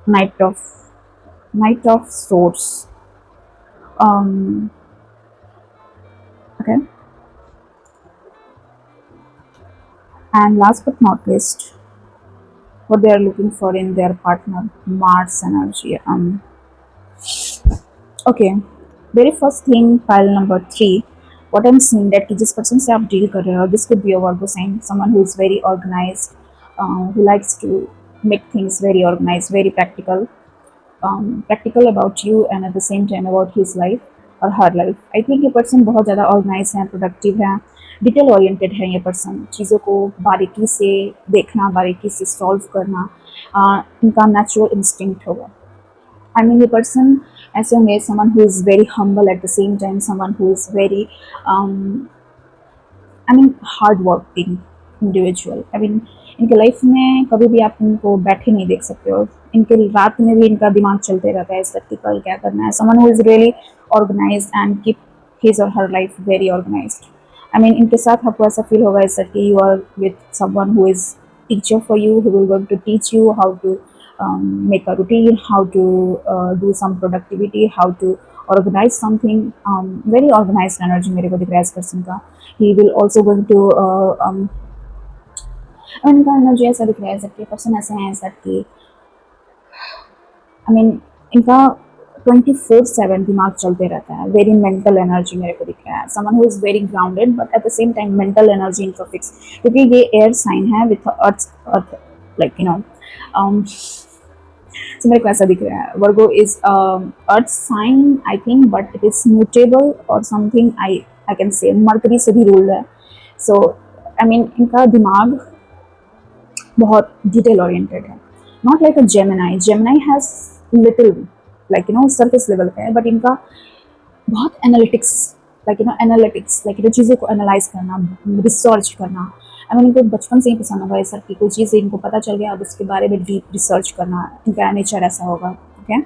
Knight of Swords. um, okay. And last but not least, what they are looking for in their partner, Mars energy. Okay, very first thing, pile number 3, what I'm seeing that कि जिस person से आप deal कर रहे हो, this could be a Virgo sign, someone who is very organized, who likes to make things very organized, very practical, practical about you and at the same time about his life और her life. I think ये person बहुत ज़्यादा organized है, productive है, डिटेल ओरिएंटेड है ये पर्सन, चीज़ों को बारीकी से देखना, बारीकी से सॉल्व करना इनका नेचुरल इंस्टिंक्ट होगा. I mean, a person as young as someone who is very humble at the same time, someone who is very, I mean, hard working individual. I mean, इनके लाइफ में कभी भी आप इनको बैठे नहीं देख सकते हो. इनके रात में भी इनका दिमाग चलते रहता है, इस कि कल क्या करना है. Someone who is really organized and keep his or her life very organized. I mean, इनके साथ आपको ऐसा फील होगा इस कि you are with someone who is teacher for you, who will going to teach you how to make a routine, how to do some productivity, how to organize something. Very organized energy मेरे को दिख रहा है इस person का. He will also going to इनका एनर्जी ऐसा दिख रहा है कि पर्सन ऐसे हैं ऐसा कि आई मीन इनका 24/7 दिमाग चलते रहता है. वेरी मेंटल एनर्जी मेरे को दिख रहा है. Someone who is very grounded but at the same time mental energy इनका फिक्स, क्योंकि ये एयर साइन है with earth, like you know. So मेरे को ऐसा दिख रहा है. Virgo is earth sign I think, but it is mutable और something I can say Mercury से भी रूल है. सो आई मीन इनका दिमाग बहुत डिटेल ओरिएंटेड है. Not like a Gemini. Gemini has little like you no surface level पे है, बट इनका बहुत analytics, like you no analytics, like you no चीज़ों को एनालाइज करना, रिसर्च करना. आई मीन इनको बचपन से ही पसंद होगा इस की कोई चीज़ इनको पता चल गया, अब उसके बारे में डीप रिसर्च करना इनका नेचर ऐसा होगा. Okay,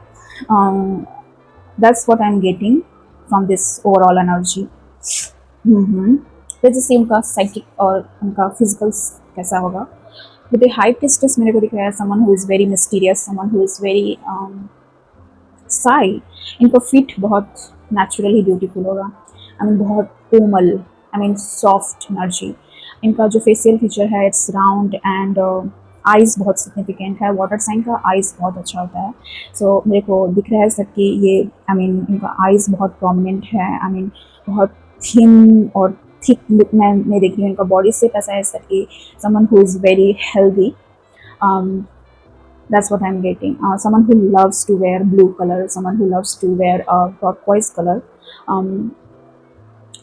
that's what I am getting from this overall energy. जैसे इनका साइकिक और उनका फिजिकल कैसा होगा. विद हाई प्रिस्टेस मेरे को दिख रहा है someone who is very mysterious, someone who is very Sai. इनको फिट बहुत नेचुरली ब्यूटीफुल होगा. आई मीन बहुत कोमल, आई मीन सॉफ्ट एनर्जी. इनका जो फेशियल फीचर है इट्स राउंड एंड आइज़ बहुत सिग्निफिकेंट है. वाटर साइन का आइज़ बहुत अच्छा होता है. सो मेरे को दिख रहा है सर कि ये आई मीन इनका आइज़ बहुत प्रोमिनेंट है. आई मीन बहुत थिन और थिक लुक में मैं देख रही हूँ. इनका बॉडी शेप ऐसा है सर कि someone who is very healthy. That's what I'm getting. Someone who loves to wear blue color, someone who loves to wear turquoise color.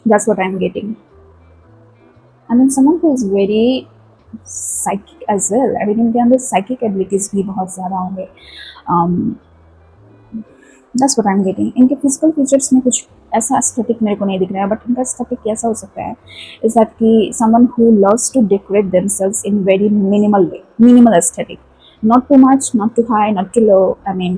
That's what I'm getting. I mean, someone who is very psychic as well. I mean, इनके अंदर psychic abilities भी बहुत ज़्यादा होंगे. That's what I'm getting. इनके physical features में कुछ ऐसा aesthetic मेरे को नहीं दिख रहा है, but इनका aesthetic कैसा हो सकता है? Is that कि someone who loves to decorate themselves in very minimal way, minimal aesthetic. Not too much, not too high, not too low. I mean,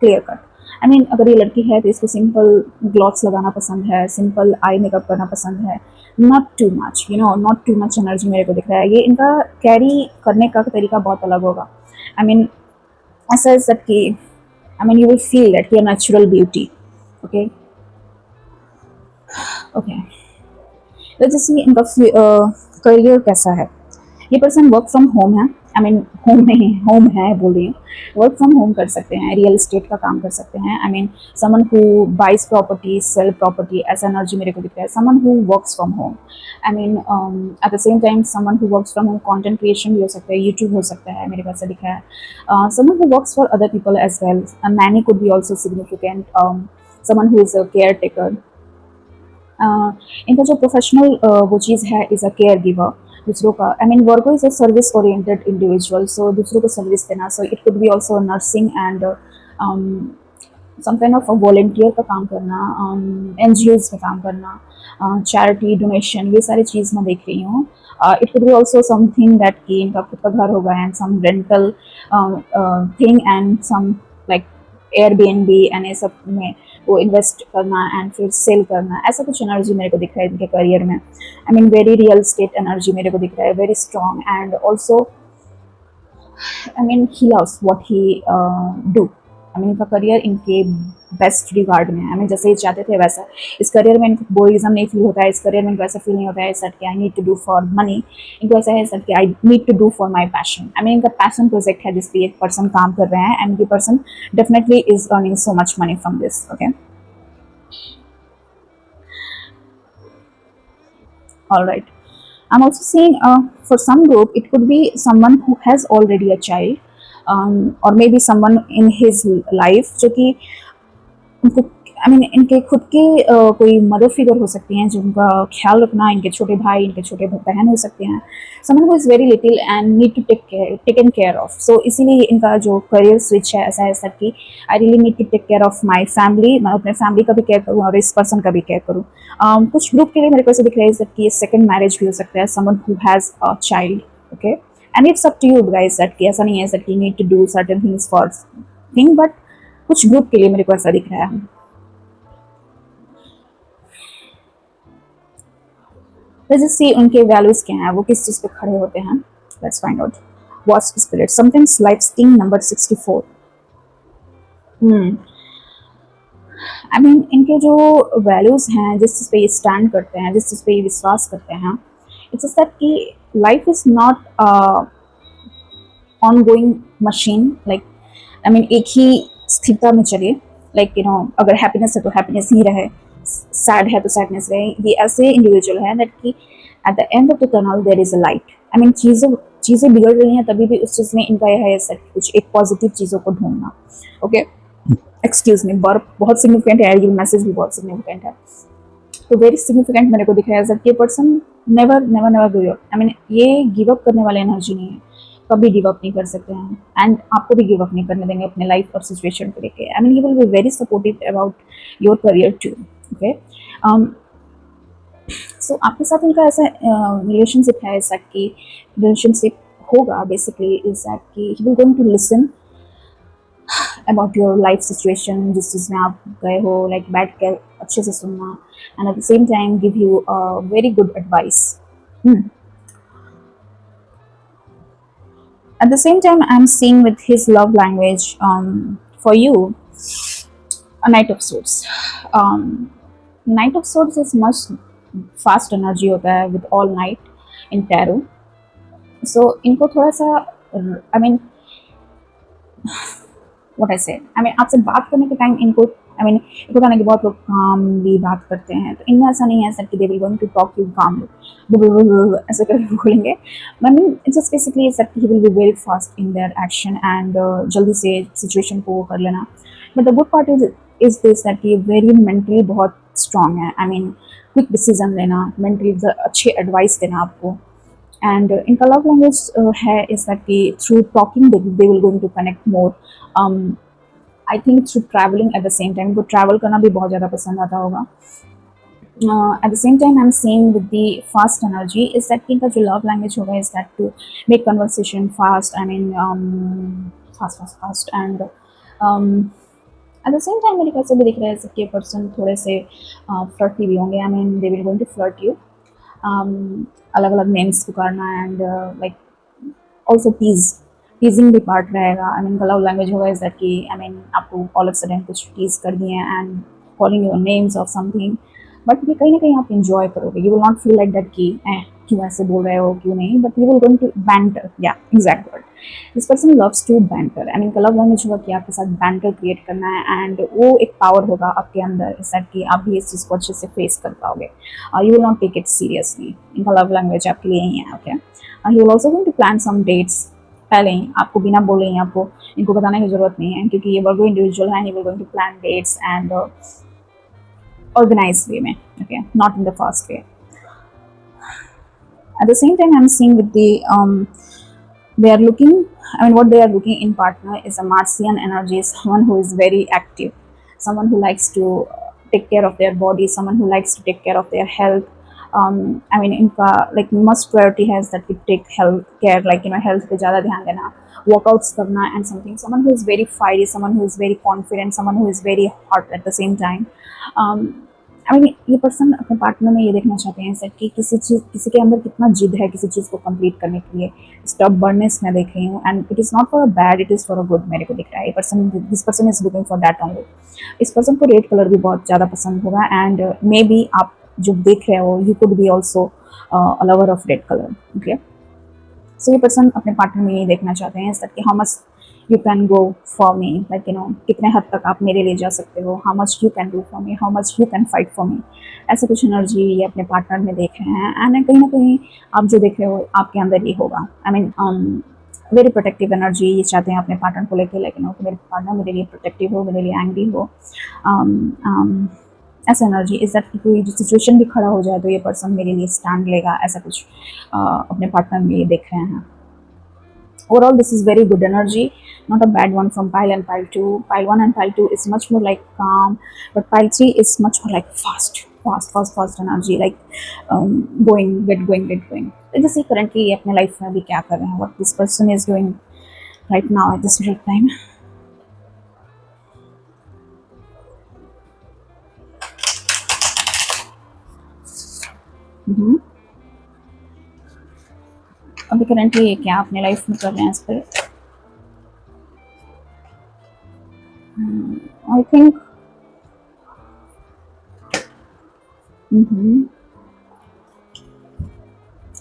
clear cut. I mean, अगर ये लड़की है तो इसको सिंपल ग्लॉथ्स लगाना पसंद है, सिंपल आई मेकअप करना पसंद है. Not too much, you know, not too much energy मेरे को दिख रहा है. ये इनका कैरी करने का तरीका बहुत अलग होगा. आई मीन ऐसा है सब कि I mean you will feel that your natural beauty. Okay okay, तो जैसे इनका करियर कैसा है. ये पर्सन वर्क फ्रॉम होम है. आई मीन होम नहीं, होम है बोल रही हूँ. वर्क फ्रॉम होम कर सकते हैं, रियल एस्टेट का काम कर सकते हैं. I mean someone who buys property, sell property, ऐसा एनर्जी मेरे को दिख रहा है. Someone who works from home. I mean at the same time someone who works from home, content creation भी हो सकता है, यूट्यूब हो सकता है, मेरे पास से दिख रहा है. Someone who works for other people as well. Many could be also significant. Someone who is a caretaker. इनका जो प्रोफेशनल वो चीज़ है इज़ अ केयर गिवर दूसरों का. I mean Virgo is a service oriented individual. So दूसरों को सर्विस देना. So it could be also nursing and some kind of volunteer का काम करना, NGOs में काम करना, चैरिटी, डोनेशन, ये सारी चीज़ मैं देख रही हूँ. It could be also something that कि इनका खुद का घर होगा and some rental thing and some like Airbnb and ये सब में वो इन्वेस्ट करना एंड फिर सेल करना. ऐसा कुछ एनर्जी मेरे को दिख रहा है इनके करियर में. आई mean very real estate energy मेरे को दिख रहा है. Very strong and also I mean he loves what he do. I mean इनका करियर इनके बेस्ट रिगार्ड में है। आई मीन जैसे ये चाहते थे वैसा इस करियर में इनको बोरिज्म नहीं फील होता है, इस करियर में इनको ऐसा फील नहीं होता है सर कि I need to do for money. इनको ऐसा है सर कि I need to do for my passion. I mean इनका पैशन प्रोजेक्ट है जिस पे एक पर्सन काम कर रहे हैं एंड ये person definitely is earning so much money from this. Okay, all right. I'm also seeing for some group it could be someone who has already a child, or maybe someone in his life जो कि उनको आई मीन इनके खुद के कोई मदर फिगर हो सकती हैं जिनका ख्याल रखना, इनके छोटे भाई, इनके छोटे बहन हो सकते हैं, someone who is very little and need to taken care of. So इसीलिए इनका जो करियर स्विच है ऐसा है सर कि I really need to take care of my family, मैं अपने फैमिली का भी केयर करूँ और इस पर्सन का भी केयर करूँ। कुछ ग्रुप के लिए मेरे को ऐसे दिख रहा है सर कि सेकेंड मैरिज भी हो सकता है, someone who has a child. Okay, and it's up to you guys sir कि ऐसा नहीं है सर कि need to do certain things for thing, but कुछ ग्रुप के लिए मेरे को ऐसा दिख रहा है। लेट्स जस्ट सी उनके वैल्यूज क्या हैं, वो किस चीज़ पे खड़े होते हैं। Let's find out what's spirit somethings life sting number 64। Hmm, I mean इनके जो वैल्यूज हैं, जिस चीज़ पे ये स्टैंड करते हैं, जिस चीज़ पे ये विश्वास करते हैं, इट्स जस्ट दैट कि life is not on going machine, like I mean एक ही स्थिरता में चले, लाइक यू नो अगर हैप्पीनेस है तो हैप्पीनेस ही रहे, सैड है तो सैडनेस रहे। ये ऐसे इंडिविजुअल है दैट कि at the end of the tunnel there is a light. I mean चीज़ें चीज़ें बिगड़ रही हैं तभी भी उस चीज़ में इनका यह है सर कुछ एक पॉजिटिव चीज़ों को ढूंढना। ओके, एक्सक्यूज मी, बर्फ बहुत सिग्निफिकेंट है, ये मैसेज भी बहुत सिग्निफिकेंट है। तो वेरी सिग्निफिकेंट मेरे को दिख रहा है सर कि person never never never give up. आई मीन ये गिव अप करने वाले एनर्जी नहीं है, कभी गिव अप नहीं कर सकते हैं एंड आपको भी गिव अप नहीं करने देंगे अपने लाइफ और सिचुएशन को लेके। I mean he will be very supportive about your career too. Okay, so आपके साथ इनका ऐसा रिलेशनशिप है, ऐसा कि रिलेशनशिप होगा बेसिकली इज दैट कि he will going to listen about your life situation, जिस चीज़ में आप गए हो, लाइक बैठ कर अच्छे से सुनना and at the same time give you very good advice. At the same time, I'm seeing with his love language for you a Knight of Swords. Knight of Swords is much fast energy होता है with all night in tarot. So इनको थोड़ा सा I mean what I say, I mean आपसे बात करने के टाइम इनको I mean इनको पता नहीं कि बहुत लोग कामली बात करते हैं, तो इनमें ऐसा नहीं है सर कि they will going to talk you calmly ऐसे करके बोलेंगे। I mean it's just basically sir कि he will be very fast in their action and जल्दी से सिचुएशन को वो कर लेना। But the good part is this that ये very mentally बहुत strong है। I mean क्विक डिसीजन लेना, मेंटली अच्छे एडवाइस देना आपको। एंड इनका लव लैंग्वेज है इज दैट कि through talking they will going to connect more. I think through travelling at the same time, उनको ट्रैवल करना भी बहुत ज़्यादा पसंद आता होगा। At the same time I am saying with the fast energy is that कि इनका जो लव लैंग्वेज होगा is that to make conversation fast, I mean fast fast fast and at the same time मेरे कैसे भी दिख रहा है कि पर्सन थोड़े से फ्लर्टी भी होंगे। I mean they will going to flirt you, अलग अलग नेम्स पुकारना एंड लाइक ऑल्सो टीजिंग भी पार्ट रहेगा। आई मीन लव लैंग्वेज होगा इज दैट कि आई मीन आपको ऑल ऑफ सडन कुछ टीज कर दिए and calling your names of something, but ये कहीं ना कहीं आप इंजॉय करोगे। You will not feel like that कि क्यों ऐसे बोल रहे हो क्यों नहीं, but you will going to banter, या exact word, this person loves to banter. I mean love language होगा कि आपके साथ बैंटर क्रिएट करना है एंड वो एक पावर होगा आपके अंदर इस दैट कि आप भी इस चीज़ को अच्छे से फेस कर पाओगे। You will not take it seriously, इनका लव लैंग्वेज आपके लिए ही है। Okay, he will also going to plan some dates पहले ही, आपको बिना बोले ही, आपको इनको बताने की जरूरत नहीं है क्योंकि ये वर्गो इंडिविजुअल है। He will going to plan dates and organized way में, okay, not in the fast way. At the same time, I'm seeing with the they are looking, I mean what they are looking in partner is a Martian energy, someone who is very active, someone who likes to take care of their body, someone who likes to take care of their health. I mean इनका like must priority has that we take health care, like you know health पे ज़्यादा ध्यान देना, workouts करना and something. Someone who is very fiery, someone who is very confident, someone who is very hot at the same time. I mean ये पर्सन अपने पार्टनर में ये देखना चाहते हैं सर कि किसी के अंदर कितना जिद है किसी चीज़ को कंप्लीट करने के लिए, स्टॉप बर्नेस मैं देख रही हूँ, and it is not for a bad, it is for a good मेरे को दिख रहा है। ये person, this person is looking for that only. इस पर्सन को रेड कलर भी बहुत ज़्यादा पसंद होगा, एंड मे बी आप जो देख रहे हो you could be also a lover of red colour. Okay, so ये पर्सन अपने पार्टनर में ये देखना चाहते हैं सर कि how much you can go for me, like you no कितने हद तक आप मेरे लिए जा सकते हो, how much you can do for me, how much you can fight for me. ऐसे कुछ एनर्जी ये अपने पार्टनर में देख रहे हैं, एंड ना कहीं आप जो देख रहे हो आपके अंदर ये होगा। आई मीन वेरी प्रोटेक्टिव एनर्जी ये चाहते हैं अपने पार्टनर को लेकर, लाइक यू नो कि मेरे पार्टनर मेरे लिए प्रोटेक्टिव हो, मेरे लिए एंग्री हो। um, um, ऐसा एनर्जी इज दैट कोई जो सिचुएशन भी खड़ा हो जाए तो ये पर्सन मेरे लिए स्टैंड लेगा, ऐसा कुछ अपने पार्टनर में ये देख रहे हैं। Overall, this is very good energy, not a bad one from pile and pile 2. Pile 1 and pile 2 is much more like calm, but pile 3 is much more like fast energy, like going, get going, get going. Let's see currently अपने life में अभी क्या कर रहे हैं, what this person is doing right now at this right time. अभी currently ये क्या अपने life में कर रहे हैं इस पर I think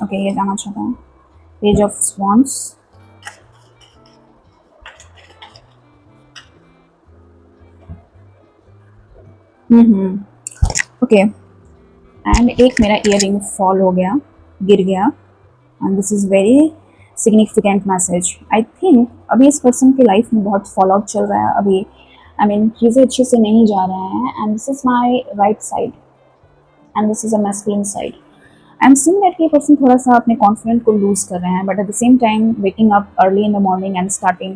ओके ये जाना चाहता हूँ page of swans. Okay, and एक मेरा इयररिंग फॉल हो गया, गिर गया, and this is very significant message. I think अभी इस पर्सन की लाइफ में बहुत फॉल आउट चल रहा है अभी, आई मीन चीज़ें अच्छे से नहीं जा रहे हैं, and this is my right side and this is a masculine side. I am seeing that ये पर्सन थोड़ा सा अपने कॉन्फिडेंस को लूज कर रहे हैं, but at the same time waking up early in the morning and starting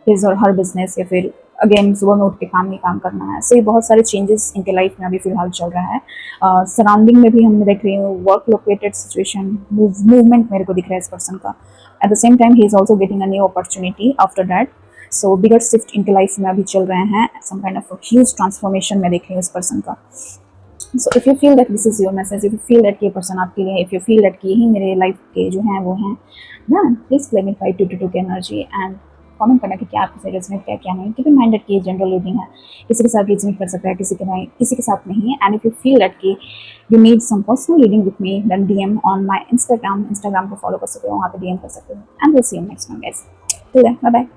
his और हर बिजनेस, या फिर अगेन सुबह में उठ के काम ही काम करना है। सो ये बहुत सारे चेंजेस इनके लाइफ में अभी फिलहाल चल रहा है। सराउंडिंग में भी हम देख रही हूँ वर्क लोकेटेड सिचुएशन, मूवमेंट मेरे को दिख रहा है इस पर्सन का। At the same time he is also getting a new opportunity after that. So bigger shift इनके लाइफ में अभी चल रहे हैं, some kind of huge transformation में देख रही हूँ इस पर्सन का। So if you feel that this is your message, if you feel that ये पर्सन आपके लिए है, इफ यू फील दैट कि यही मेरे लाइफ के जो हैं वो हैं ना, प्लीज क्लेमिफाई 222 की एनर्जी एंड कमेंट करना कि क्या आपसे रेजोनेट किया क्या नहीं। कीप इन माइंड दैट कि ये जनरल रीडिंग है, किसी के साथ रेजोनेट कर सकता है, किसी के नहीं, किसी के साथ नहीं। And if you feel that कि you need some personal reading with me, then DM on my Instagram को फॉलो कर सकते हो, वहाँ पे डीएम कर सकते हो, and will see you next one guys. Till then bye bye.